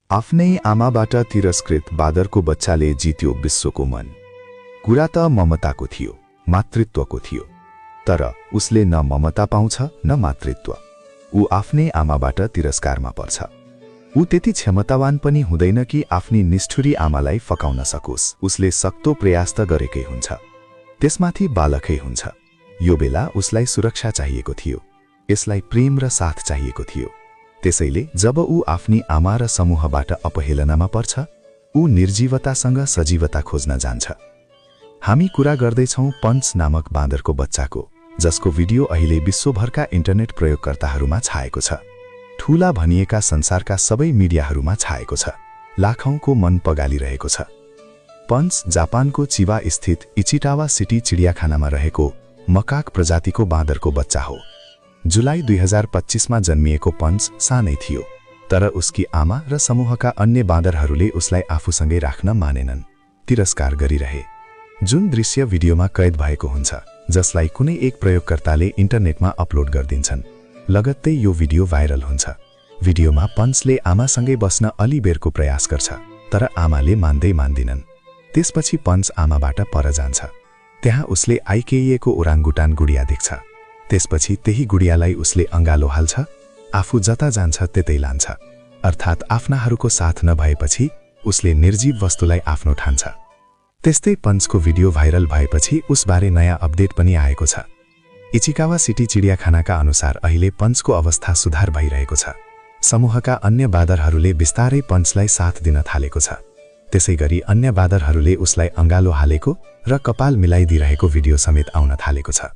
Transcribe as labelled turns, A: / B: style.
A: आफ्नै आमाबाट तिरस्कृत बाँदरको बच्चाले जित्यो विश्वको मन। कुरा त ममताको थियो, मातृत्वको थियो, तर उसले न ममता पाउँछ न मातृत्व। ऊ आफ्नै आमाबाट तिरस्कारमा पर्छ। ऊ त्यति क्षमतावान पनि हुँदैन कि आफ्नी निष्ठुरी आमालाई फकाउन सकोस्। उसले सक्दो प्रयास त गरेकै हुन्छ, त्यसमाथि बालकै हुन्छ। यो बेला उसलाई सुरक्षा चाहिएको थियो, यसलाई प्रेम र साथ चाहिएको थियो। त्यसैले जब ऊ आफ्नी आमा र समूहबाट अपहेलनामा पर्छ, ऊ निर्जीवतासँग सजीवता खोज्न जान्छ। हामी कुरा गर्दैछौँ पन्च नामक बाँदरको बच्चाको, जसको भिडियो अहिले विश्वभरका इन्टरनेट प्रयोगकर्ताहरूमा छाएको छ। ठूला भनिएका संसारका सबै मिडियाहरूमा छाएको छ। लाखौंको मन पगालिरहेको छ। पन्च जापानको चिबा स्थित इचिटावा सिटी चिडियाखानामा रहेको मकाक प्रजातिको बाँदरको बच्चा हो। जुलाई 2025 मा जन्मिएको पन्च सानै थियो, तर उसकी आमा र समूहका अन्य बाँदरहरूले उसलाई आफूसँगै राख्न मानेनन्, तिरस्कार गरिरहे। जुन दृश्य भिडियोमा कैद भएको हुन्छ, जसलाई कुनै एक प्रयोगकर्ताले इन्टरनेटमा अपलोड गरिदिन्छन्, लगत्तै यो भिडियो भाइरल हुन्छ। भिडियोमा पन्चले आमासँगै बस्न अलि बेरको प्रयास गर्छ, तर आमाले मान्दिनन्। त्यसपछि पन्च आमाबाट पर जान्छ। त्यहाँ उसले आइकेइएको ओराङ्गुटान गुडिया देख्छ। त्यसपछि त्यही गुडियालाई उसले अंगालो हाल्छ, आफू जता जान्छ त्यतै लान्छ। अर्थात् आफ्नाहरूको साथ नभएपछि उसले निर्जीव वस्तुलाई आफ्नो ठान्छ। त्यस्तै पन्चको भिडियो भाइरल भएपछि उसबारे नयाँ अपडेट पनि आएको छ। इचिकावा सिटी चिडियाखानाका अनुसार अहिले पन्चको अवस्था सुधार भइरहेको छ। समूहका अन्य बाँदरहरूले बिस्तारै पन्चलाई साथ दिन थालेको छ। त्यसैगरी अन्य बाँदरहरूले उसलाई अंगालो हालेको र कपाल मिलाइदिरहेको भिडियो समेत आउन थालेको छ।